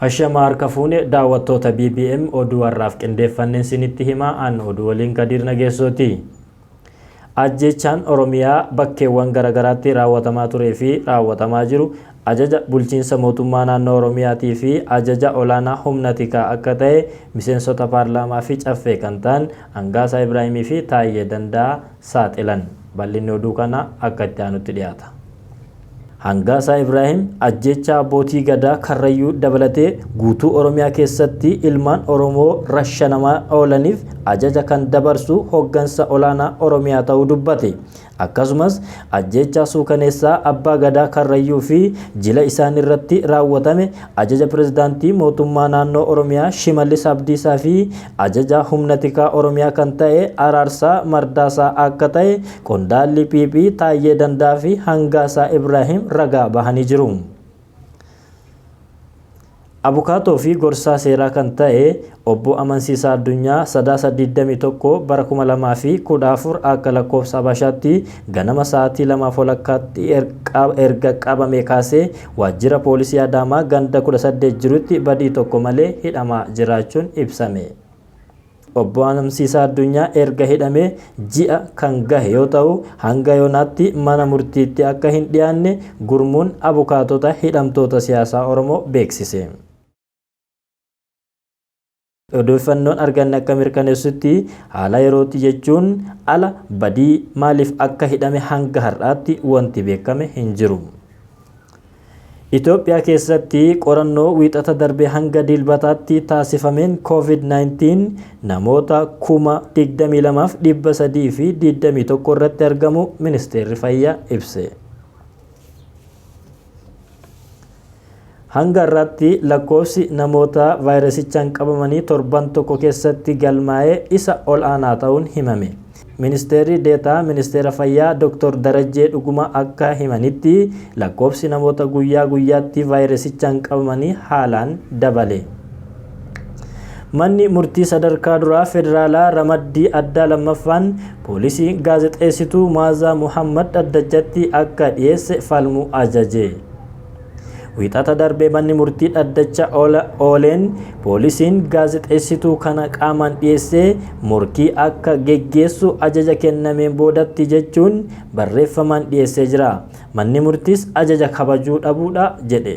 Hashama harka fuune daawwattoota BBM oduu warraaf qindeeffanneen sinitti himaa an oduu waliin Kadir Nageessooti. Ajjechaan Oromiyaa bakkeewwan garagaraatti raawwatamaa turee fi raawwatamaa jiru ajaja bulchiinsa mootummaa naannoo Oromiyaatii fi ajaja olaanaa humna tikaa akka ta'e miseensota paarlaamaa fi caffee kan ta'an Hangaasaa Ibraahimii fi Taayyee Danda'a saaxilan. Bal'inni oduu kana akka itti aanutti dhiyaata. Hangaasaa Ibraahim ajjecha abbootii gadaa Karrayyuu dabalatee guutuu Oromiyaa keessatti ilmaan Oromoo rashanamaa oolaniif ajaja kan dabarsu hoggansa olaanaa Oromiyaa ta'uu dubbate. Akkasumas ajjecha suukaneessaa abbaa gadaa Karrayyuu fi jila isaan irratti raawwatame ajaja pirezidaantii mootummaa naannoo Oromiyaa Shimallis Abdiisaa fi ajaja humna tikaa Oromiyaa kan ta'e Araarsaa Mardaasaa akka ta'e qondaalli PP Taayyee Danda'a fi Hangaasaa Ibraahim ragaa bahanii jiru. Abukaatoo fi gorsaa seeraa kan ta'e obbo Amansiisaa Addunyaa sadaasa 21 bara 2014 akka lakkoofsa Habashaatti ganama sa'aatii 2:00 erga qabame kaasee waajjira poolisii Adaamaa ganda 18 jirutti badii tokko malee hidhamaa jiraachuun ibsame. Obbo Amansiisaa Addunyaa erga hidhamee ji'a kan gahe yoo ta'u hanga yoonaatti mana murtiitti akka hin dhiyaanne gurmuun abukaatota hidhamtoota siyaasaa Oromoo beeksise. Odeeffannoon arganne akka mirkaneessutti haala yerootti jechuun ala badii maaliif akka hidhame hanga har'aatti wanti beekame hin jiru. Itoophiyaa keessatti qorannoo wiixata darbee hanga dilbataatti taasifameen COVID-19 namoota 22,321 irratti argamu ministeerri fayyaa ibse. Hanga irratti lakkoofsi namoota vaayirasichaan qabamanii torban tokko keessatti galmaa'ee isa ol aanaa ta'uun himame. Ministeerri deetaa ministeera fayyaa Dr. Darajjee Dhuguma akka himanitti lakkoofsi namoota guyyaa guyyaatti vaayirasichaan qabamanii haalaan dabale. Manni murtii sadarkaa duraa federaalaa ramaddii addaa lammaffaan poolisii gaazexeessituu Maazaa Muhammad Dhaddachatti akka dhiyeesse falmuu ajaje. Wiixata darbee manni murtii dhaddacha ooleen poolisiin gaazexeessituu kana qaamaan dhiyeessee morkii akka geggeessu ajaja kennameen boodatti jechuun barreeffamaan dhiyeessee jira. Manni murtiis ajaja kabajuu dhabuudha jedhe.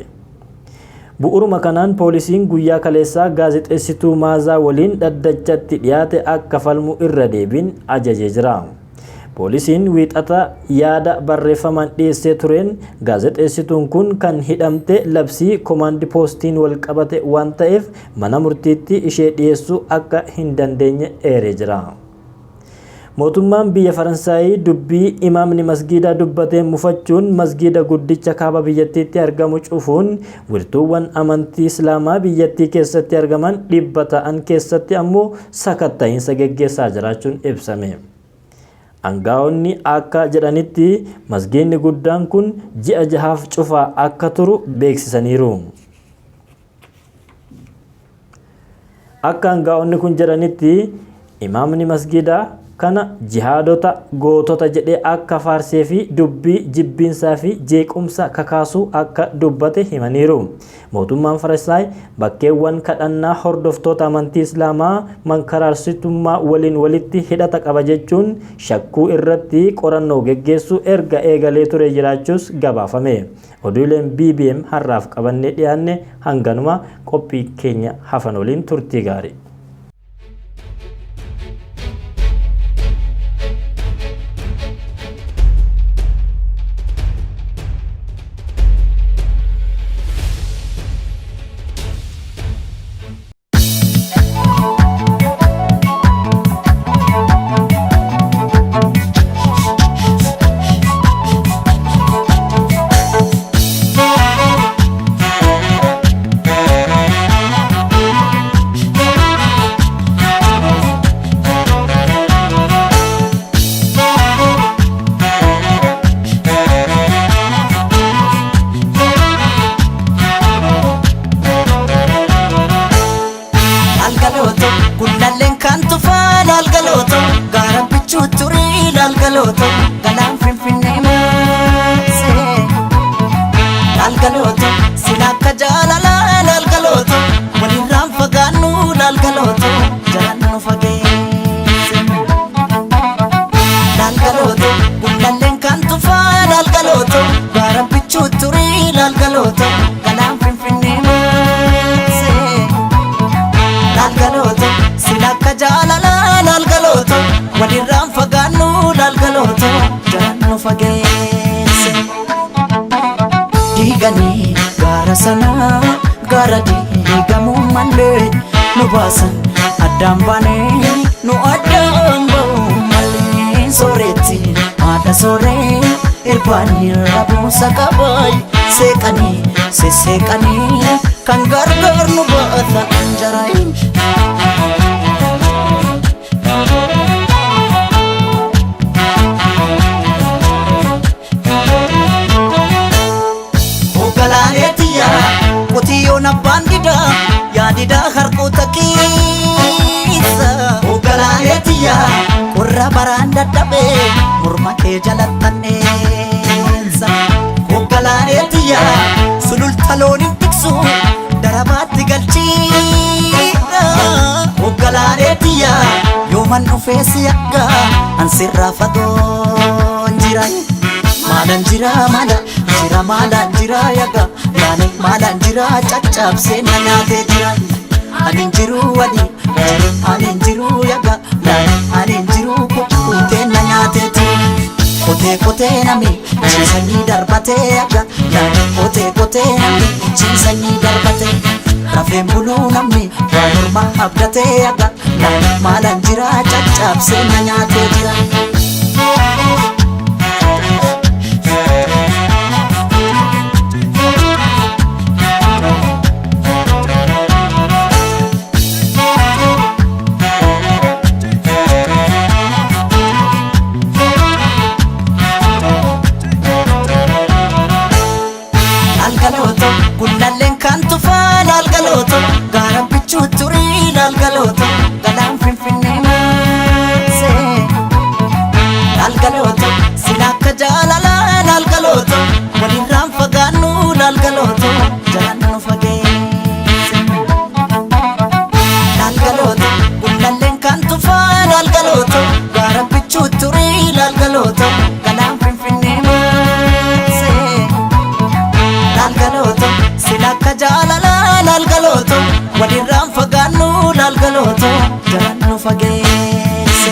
Bu'uruma kanaan poolisiin guyyaa kaleessaa gaazexeessituu Maazaa waliin dhaddachatti dhiyaate akka falmuu irra deebiin ajajee jira. Poolisiin wiixata yaada barreeffamaan dhiyeessee tureen gaazexeessituun kun kan hidhamte labsii komaandi poostiin wal qabate waan ta'eef mana murtiitti ishee dhiyeessuu akka hin dandeenye eeree jira. Mootummaan biyya Faransaayii dubbii imaamni masgiida dubbatee mufachuun masgiida guddicha kaaba biyyattiitti argamu cufuun wirtuuwwan amantii Islaamaa biyyattii keessatti argaman 100 ta'an keessatti ammoo sakatta'iinsa geggeessaa jiraachuun ibsame. Aangaa'onni akka jedhanitti masgiidni guddaan kun ji'a 6 cufaa akka turu beeksisaniiru. Akka aangaa'onni kun jedhanitti imaamni masgiida kana jihaadota gootota jedhee akka faarsee fi dubbii jibbiinsaa fi jeequmsa kakaasuu akka dubbate himaniiru. Mootummaan Faransaay bakkeewwan kadhannaa hordoftoota amantii Islaamaa mankaraarsittummaa waliin walitti hidhata qaba jechuun shakkuu irratti qorannoo geggeessuu erga eegalee ture jiraachuus gabaafame. Oduuleen BBM har'aaf qabannee dhiyaanne hanganuma qophii keenya hafan waliin turtii gaarii. fageesse. Diiganii gaara sanaa gaara diigamuu malee nu baasan addaan baanee nu addaan ba'uu malee. Sooretti haadha sooree irbaanii rabuusa qabaay seeqanii sesseeqanii kan gargaar nu baata anjaraayi. Qotiyyoon abbaan didaa yaadidaa harkoota keessa. Hogganaalee tiyyaa qorra baraan dadhabee morma kee jalattanneessa. Hogganaalee tiyyaa sululta loon hin tiksu darabaatti galchiidha. Hogganaalee tiyyaa yooman dhufee si akka ansirraa fagoon jira. Maalan jira maalan jira yaga yaani maalan jira caccabsee na nyaatee jira. Anin jiru anin jiru yaga anin jiru kukkutee na nyaatee jira. Kotee nami ciisanii darbatee yaga kotee nami ciisanii darbatee. Rafeen buluu namni waan morma abdatee yaga maalan jira caccabsee na nyaatee jira. Gullalleen kan tufaa laalgalooto gaara bichuu turii laalgalooto galaan finfinnee maasee laalgalooto sila akka jaalalaa laalgalooto walirraan fagaannu laalgalooto jalaan nu fageesse. Laalgalooto gullalleen kan tufaa laalgalooto gaara bichuu turii laalgalooto galaan finfinnee maasee laalgalooto. Silakka jaalala laalgalooto walirraan fagaannu laalgalooto jalaan nu fageesse.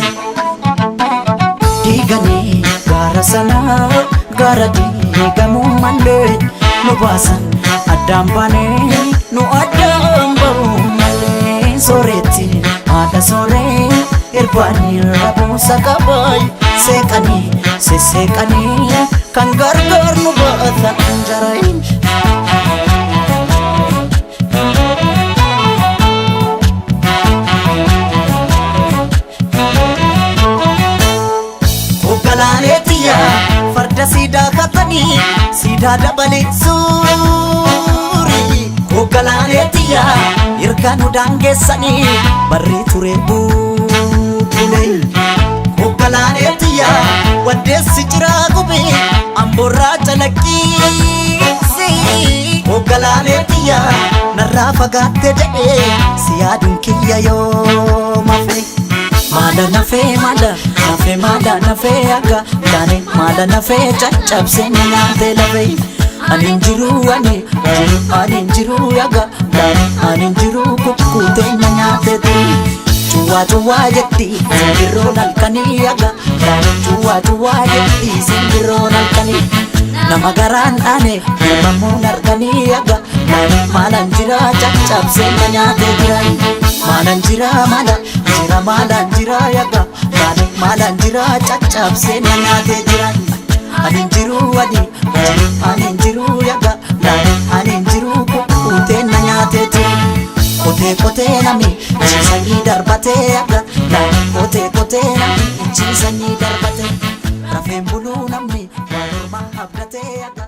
Diiganii gaara sanaa gaara diigamuu malee nu baasan addaan baanee nu addaan ba'uu malee. Sooretti haadha sooree irbaanii rabuusa qabaay seeqanii sesseeqanii kan gargaar nu baata anjaraayi. Hogganaalee tiyyaa farda siidaa katanii siidaa dabalee suurii. Hogganaalee tiyyaa erga nu daangeessanii barrii ture buubulee. Hogganaalee tiyyaa waddeessi jiraa gubee amboorraa calaqqiisi. Hogganaalee tiyyaa narraa fagaatte jedhee si yaaduun kiyya yoo mafe. Maala nafee akka yaani maala nafee caccabsee na nyaatee lafee. Anin jiru yaga anin jiru kukkutee na nyaatee ture. Cuwaa jetti simbirroon halkanii yaga cuwaa jetti simbirroon halkanii. Nama garaan dhaane ilmamuun arganii yaga maalan jira caccabsee na nyaatee jira. Maalan jira yaga maalan jira caccabsee na nyaatee jira. Anin jiru yaga anin jiru kukkutee na nyaatee jira. Kotee nami ciisanii darbatee yaga kotee nami ciisanii darbatee. Rafeen buluu namni waan morma abdatee yaga.